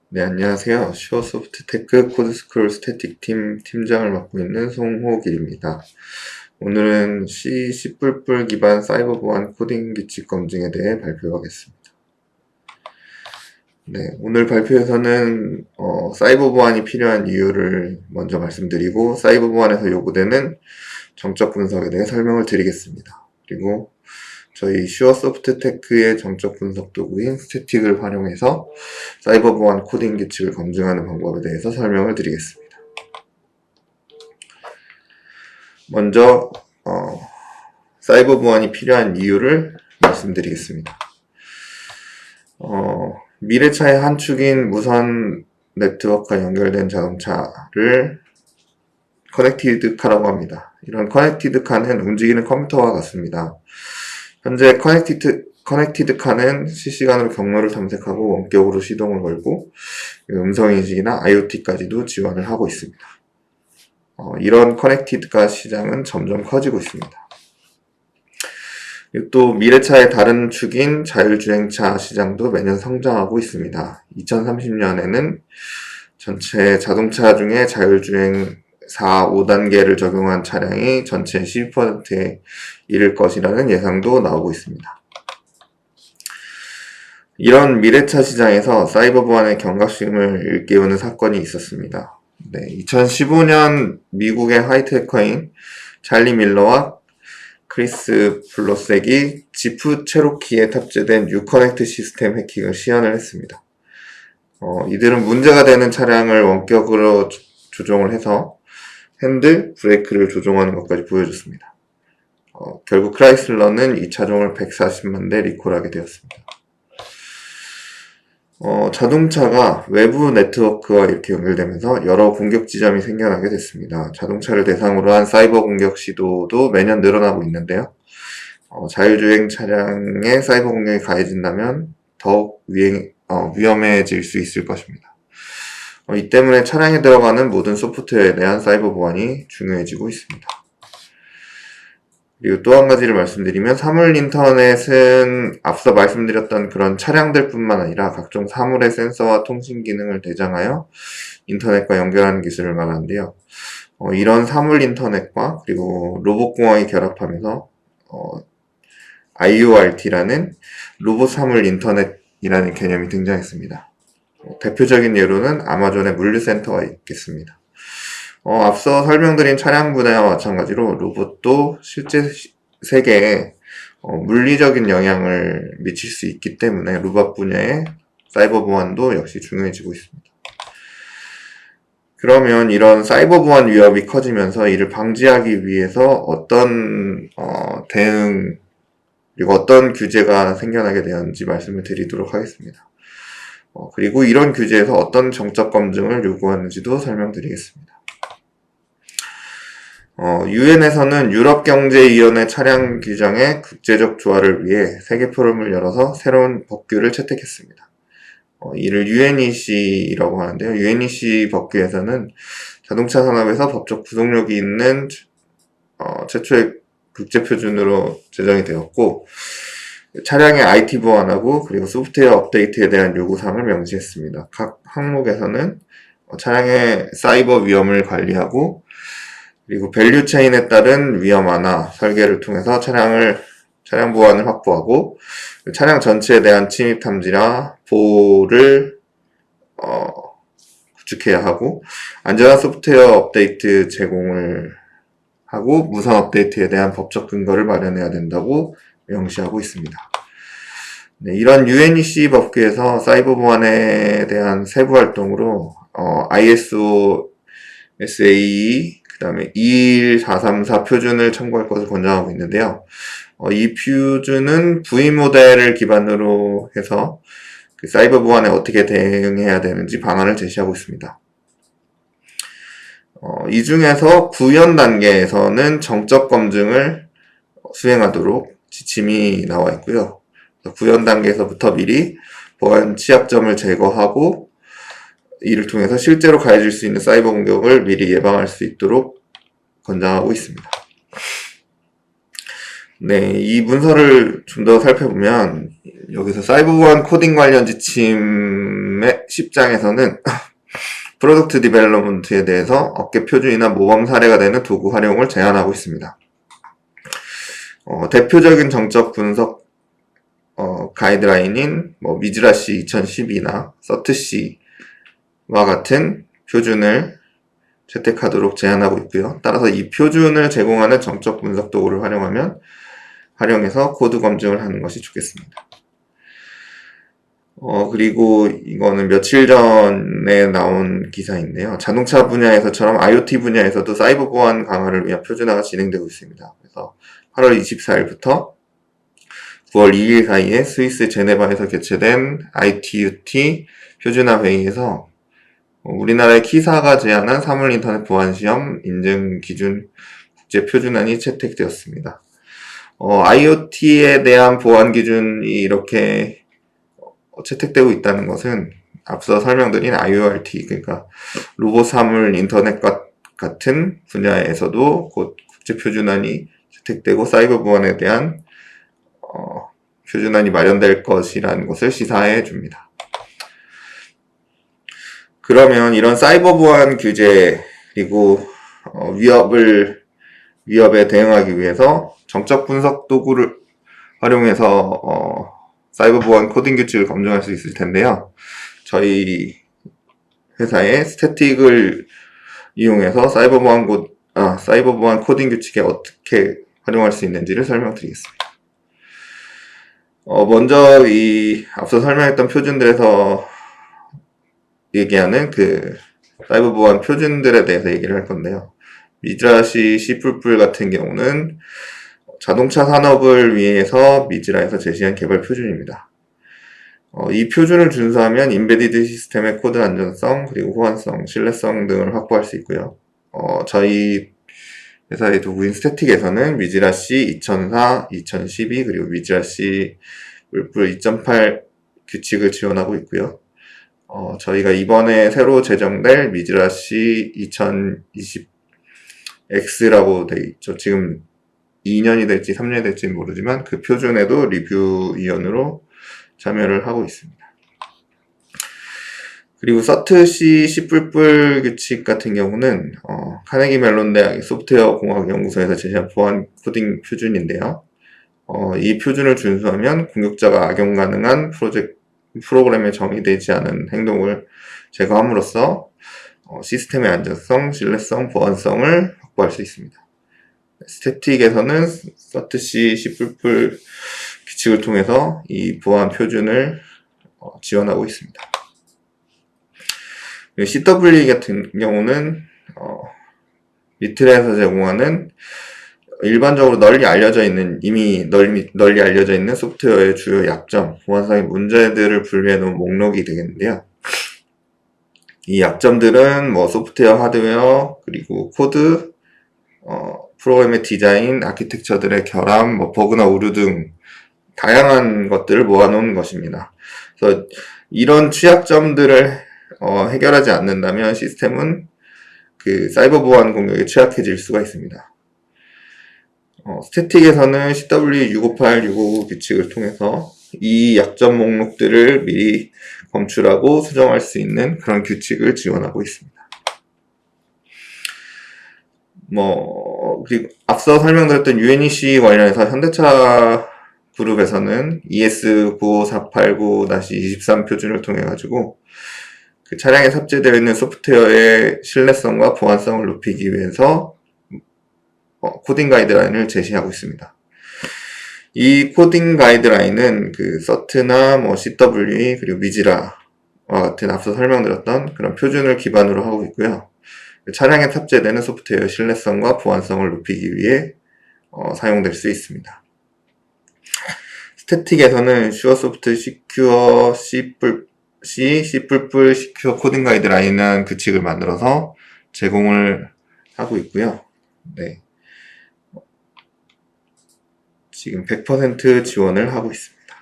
네, 안녕하세요. 슈어소프트테크 코드스크롤 스태틱 팀 팀장을 맡고 있는 송호길입니다. 오늘은 C++ 기반 사이버 보안 코딩 규칙 검증에 대해 발표하겠습니다. 네, 오늘 발표에서는 사이버 보안이 필요한 이유를 먼저 말씀드리고 사이버 보안에서 요구되는 정적 분석에 대해 설명을 드리겠습니다. 그리고 저희 슈어소프트테크의 정적 분석 도구인 스태틱을 활용해서 사이버 보안 코딩 규칙을 검증하는 방법에 대해서 설명을 드리겠습니다. 먼저 사이버 보안이 필요한 이유를 말씀드리겠습니다. 미래차의 한 축인 무선 네트워크와 연결된 자동차를 커넥티드 카라고 합니다. 이런 커넥티드 카는 움직이는 컴퓨터와 같습니다. 현재 커넥티드 카는 실시간으로 경로를 탐색하고 원격으로 시동을 걸고 음성인식이나 IoT까지도 지원을 하고 있습니다. 이런 커넥티드 카 시장은 점점 커지고 있습니다. 또 미래차의 다른 축인 자율주행차 시장도 매년 성장하고 있습니다. 2030년에는 전체 자동차 중에 자율주행 4, 5단계를 적용한 차량이 전체 12%에 이를 것이라는 예상도 나오고 있습니다. 이런 미래차 시장에서 사이버 보안의 경각심을 일깨우는 사건이 있었습니다. 2015년 미국의 하이테커인 찰리 밀러와 크리스 블로색이 지프 체로키에 탑재된 유커넥트 시스템 해킹을 시연을 했습니다. 이들은 문제가 되는 차량을 원격으로 조종을 해서 핸들, 브레이크를 조종하는 것까지 보여줬습니다. 결국 크라이슬러는 이 차종을 140만 대 리콜하게 되었습니다. 자동차가 외부 네트워크와 이렇게 연결되면서 여러 공격 지점이 생겨나게 됐습니다. 자동차를 대상으로 한 사이버 공격 시도도 매년 늘어나고 있는데요. 자율주행 차량에 사이버 공격이 가해진다면 더욱 위험해질 수 있을 것입니다. 이 때문에 차량에 들어가는 모든 소프트웨어에 대한 사이버 보안이 중요해지고 있습니다. 그리고 또 한 가지를 말씀드리면 사물 인터넷은 앞서 말씀드렸던 그런 차량들 뿐만 아니라 각종 사물의 센서와 통신 기능을 대장하여 인터넷과 연결하는 기술을 말하는데요. 이런 사물 인터넷과 그리고 로봇공학이 결합하면서 IoRT라는 로봇 사물 인터넷이라는 개념이 등장했습니다. 대표적인 예로는 아마존의 물류센터가 있겠습니다. 앞서 설명드린 차량 분야와 마찬가지로 로봇도 실제 세계에 물리적인 영향을 미칠 수 있기 때문에 로봇 분야의 사이버 보안도 역시 중요해지고 있습니다. 그러면 이런 사이버 보안 위협이 커지면서 이를 방지하기 위해서 어떤 대응 그리고 어떤 규제가 생겨나게 되었는지 말씀을 드리도록 하겠습니다. 그리고 이런 규제에서 어떤 정적 검증을 요구하는지도 설명드리겠습니다. 유엔에서는 유럽경제위원회 차량 규정의 국제적 조화를 위해 세계 포럼을 열어서 새로운 법규를 채택했습니다. 이를 UNEC라고 하는데요. UNEC 법규에서는 자동차 산업에서 법적 구속력이 있는 최초의 국제표준으로 제정이 되었고 차량의 IT 보안하고 그리고 소프트웨어 업데이트에 대한 요구사항을 명시했습니다. 각 항목에서는 차량의 사이버 위험을 관리하고 그리고 밸류 체인에 따른 위험 완화 설계를 통해서 차량 보안을 확보하고 차량 전체에 대한 침입 탐지나 보호를 구축해야 하고 안전한 소프트웨어 업데이트 제공을 하고 무선 업데이트에 대한 법적 근거를 마련해야 된다고 명시하고 있습니다. 이런 UNEC 법규에서 사이버 보안에 대한 세부 활동으로 ISO SAE 그 다음에 21434 표준을 참고할 것을 권장하고 있는데요. 이 표준은 V 모델을 기반으로 해서 그 사이버 보안에 어떻게 대응해야 되는지 방안을 제시하고 있습니다. 이 중에서 구현 단계에서는 정적 검증을 수행하도록 지침이 나와 있고요. 구현 단계에서부터 미리 보안 취약점을 제거하고 이를 통해서 실제로 가해질 수 있는 사이버 공격을 미리 예방할 수 있도록 권장하고 있습니다. 네, 이 문서를 좀 더 살펴보면 여기서 사이버 보안 코딩 관련 지침의 10장에서는 프로덕트 디벨롭먼트에 대해서 업계 표준이나 모범 사례가 되는 도구 활용을 제한하고 있습니다. 대표적인 정적 분석 가이드라인인 미즈라시 2012나 서트C와 같은 표준을 채택하도록 제한하고 있고요. 따라서 이 표준을 제공하는 정적 분석 도구를 활용해서 코드 검증을 하는 것이 좋겠습니다. 그리고 이거는 며칠 전에 나온 기사인데요. 자동차 분야에서처럼 IoT 분야에서도 사이버 보안 강화를 위한 표준화가 진행되고 있습니다. 그래서 8월 24일부터 9월 2일 사이에 스위스 제네바에서 개최된 ITUT 표준화 회의에서 우리나라의 키사가 제안한 사물 인터넷 보안 시험 인증 기준 국제 표준안이 채택되었습니다. IoT에 대한 보안 기준이 이렇게 채택되고 있다는 것은 앞서 설명드린 IoRT, 그러니까 로봇 사물 인터넷과 같은 분야에서도 곧 국제 표준안이 채택되고 사이버 보안에 대한 표준안이 마련될 것이라는 것을 시사해 줍니다. 그러면 이런 사이버 보안 규제 그리고 위협에 대응하기 위해서 정적 분석 도구를 활용해서 사이버 보안 코딩 규칙을 검증할 수 있을 텐데요. 저희 회사의 스태틱을 이용해서 사이버 보안 코딩 규칙에 어떻게 활용할 수 있는지를 설명드리겠습니다. 먼저 앞서 설명했던 표준들에서 얘기하는 사이버 보안 표준들에 대해서 얘기를 할 건데요. 미즈라시 C++ 같은 경우는 자동차 산업을 위해서 미즈라에서 제시한 개발 표준입니다. 이 표준을 준수하면 인베디드 시스템의 코드 안전성, 그리고 호환성, 신뢰성 등을 확보할 수 있고요. 저희 회사의 도구인 스태틱에서는 미즈라시 2004, 2012, 그리고 미즈라시 뿔뿔 2.8 규칙을 지원하고 있고요. 저희가 이번에 새로 제정될 미즈라시 2020X라고 돼 있죠. 지금 2년이 될지 3년이 될지 모르지만 그 표준에도 리뷰위원으로 참여를 하고 있습니다. 그리고 서트C C++ 규칙 같은 경우는 카네기 멜론 대학의 소프트웨어 공학 연구소에서 제시한 보안 코딩 표준인데요. 이 표준을 준수하면 공격자가 악용 가능한 프로그램에 정의되지 않은 행동을 제거함으로써 시스템의 안전성, 신뢰성, 보안성을 확보할 수 있습니다. 스태틱에서는 서트C C++ 규칙을 통해서 이 보안 표준을 지원하고 있습니다. CW 같은 경우는 리틀에서 제공하는 일반적으로 이미 널리 알려져 있는 소프트웨어의 주요 약점, 보안상의 문제들을 분류해 놓은 목록이 되겠는데요. 이 약점들은 소프트웨어, 하드웨어, 그리고 코드, 프로그램의 디자인, 아키텍처들의 결함, 버그나 오류 등 다양한 것들을 모아놓은 것입니다. 그래서 이런 취약점들을 해결하지 않는다면 시스템은 사이버 보안 공격에 취약해질 수가 있습니다. 스태틱에서는 CW658, 659 규칙을 통해서 이 약점 목록들을 미리 검출하고 수정할 수 있는 그런 규칙을 지원하고 있습니다. 그리고 앞서 설명드렸던 UNEC 관련해서 현대차 그룹에서는 ES95489-23 표준을 통해 가지고 차량에 탑재되어 있는 소프트웨어의 신뢰성과 보안성을 높이기 위해서 코딩 가이드라인을 제시하고 있습니다. 이 코딩 가이드라인은 서트나 CW 그리고 미즈라와 같은 앞서 설명드렸던 그런 표준을 기반으로 하고 있고요. 차량에 탑재되는 소프트웨어의 신뢰성과 보안성을 높이기 위해 사용될 수 있습니다. 스태틱에서는 슈어소프트 시큐어 C++ 시큐어 코딩 가이드라인이라는 규칙을 만들어서 제공을 하고 있고요. 네. 지금 100% 지원을 하고 있습니다.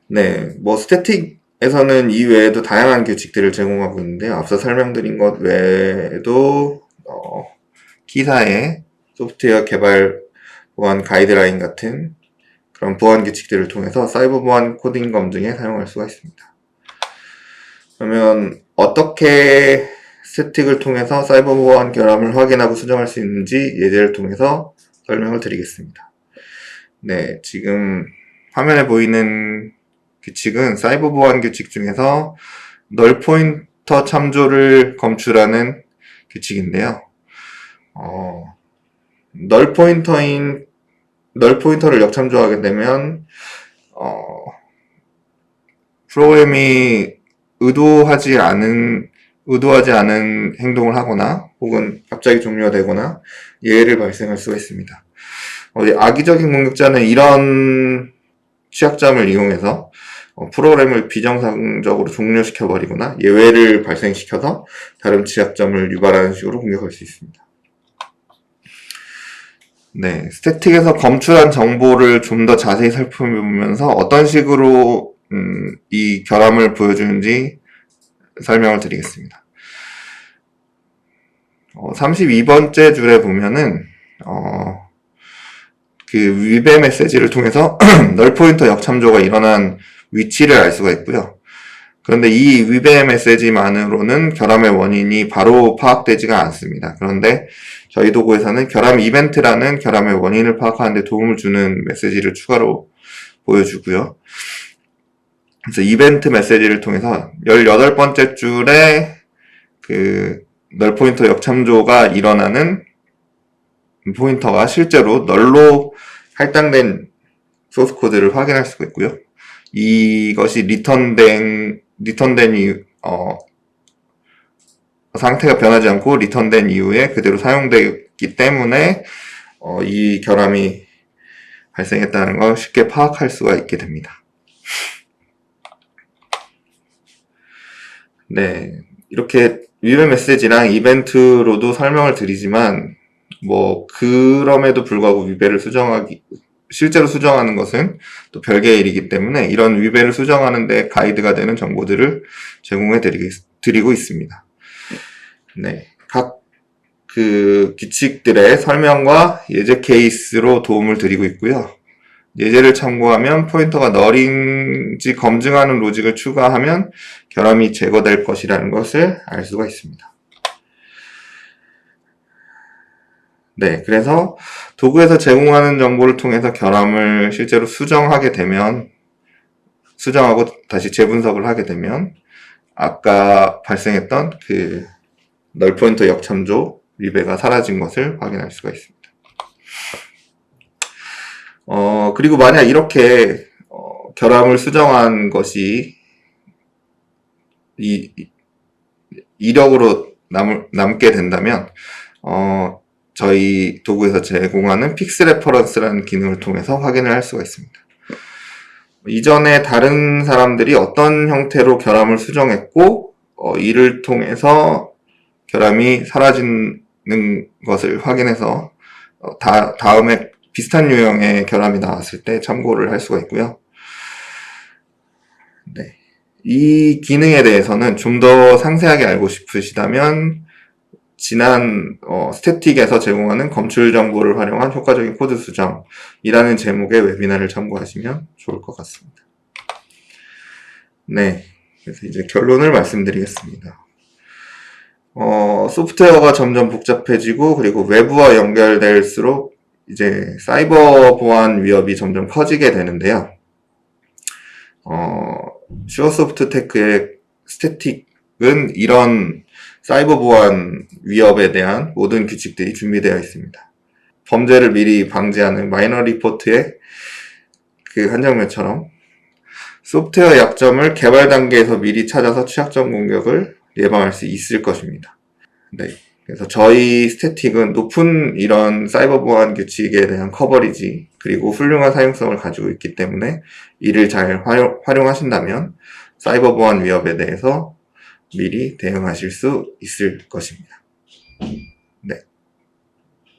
네, 스태틱에서는 이 외에도 다양한 규칙들을 제공하고 있는데요. 앞서 설명드린 것 외에도 키사의 소프트웨어 개발 보안 가이드라인 같은 그런 보안 규칙들을 통해서 사이버 보안 코딩 검증에 사용할 수가 있습니다. 그러면 어떻게 스태틱을 통해서 사이버 보안 결함을 확인하고 수정할 수 있는지 예제를 통해서 설명을 드리겠습니다. 네, 지금 화면에 보이는 규칙은 사이버 보안 규칙 중에서 널 포인터 참조를 검출하는 규칙인데요. 널 포인터를 역참조하게 되면 프로그램이 의도하지 않은 행동을 하거나 혹은 갑자기 종료가 되거나 예외를 발생할 수가 있습니다. 악의적인 공격자는 이런 취약점을 이용해서 프로그램을 비정상적으로 종료시켜버리거나 예외를 발생시켜서 다른 취약점을 유발하는 식으로 공격할 수 있습니다. 네, 스태틱에서 검출한 정보를 좀 더 자세히 살펴보면서 어떤 식으로 이 결함을 보여주는지 설명을 드리겠습니다. 32번째 줄에 보면은 그 위배 메시지를 통해서 널 포인터 역참조가 일어난 위치를 알 수가 있고요. 그런데 이 위배 메시지만으로는 결함의 원인이 바로 파악되지가 않습니다. 그런데 저희 도구에서는 결함 이벤트라는 결함의 원인을 파악하는 데 도움을 주는 메시지를 추가로 보여주고요. 그래서 이벤트 메시지를 통해서 18번째 줄에 그 널 포인터 역참조가 일어나는 포인터가 실제로 널로 할당된 소스 코드를 확인할 수가 있고요. 이것이 리턴된 이유, 상태가 변하지 않고 리턴된 이후에 그대로 사용되기 때문에 이 결함이 발생했다는 걸 쉽게 파악할 수가 있게 됩니다. 네, 이렇게 위배 메시지랑 이벤트로도 설명을 드리지만 그럼에도 불구하고 위배를 실제로 수정하는 것은 또 별개의 일이기 때문에 이런 위배를 수정하는 데 가이드가 되는 정보들을 제공해 드리고 있습니다. 네, 각 그 규칙들의 설명과 예제 케이스로 도움을 드리고 있고요. 예제를 참고하면 포인터가 널인지 검증하는 로직을 추가하면 결함이 제거될 것이라는 것을 알 수가 있습니다. 네, 그래서 도구에서 제공하는 정보를 통해서 결함을 실제로 수정하고 다시 재분석을 하게 되면 아까 발생했던 그 널 포인터 역참조 위배가 사라진 것을 확인할 수가 있습니다. 그리고 만약 이렇게 결함을 수정한 것이 이력으로 남게 된다면 저희 도구에서 제공하는 픽스 레퍼런스라는 기능을 통해서 확인을 할 수가 있습니다. 이전에 다른 사람들이 어떤 형태로 결함을 수정했고 이를 통해서 결함이 사라지는 것을 확인해서 다음에 비슷한 유형의 결함이 나왔을 때 참고를 할 수가 있고요. 네. 이 기능에 대해서는 좀 더 상세하게 알고 싶으시다면 지난 스태틱에서 제공하는 검출 정보를 활용한 효과적인 코드 수정이라는 제목의 웨비나를 참고하시면 좋을 것 같습니다. 네, 그래서 이제 결론을 말씀드리겠습니다. 소프트웨어가 점점 복잡해지고 그리고 외부와 연결될수록 이제 사이버 보안 위협이 점점 커지게 되는데요. 슈어소프트 테크의 스태틱은 이런 사이버 보안 위협에 대한 모든 규칙들이 준비되어 있습니다. 범죄를 미리 방지하는 마이너 리포트의 그 한 장면처럼 소프트웨어 약점을 개발 단계에서 미리 찾아서 취약점 공격을 예방할 수 있을 것입니다. 네. 그래서 저희 스태틱은 높은 이런 사이버 보안 규칙에 대한 커버리지 그리고 훌륭한 사용성을 가지고 있기 때문에 이를 잘 활용하신다면 사이버 보안 위협에 대해서 미리 대응하실 수 있을 것입니다. 네.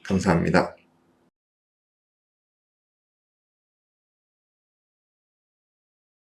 감사합니다.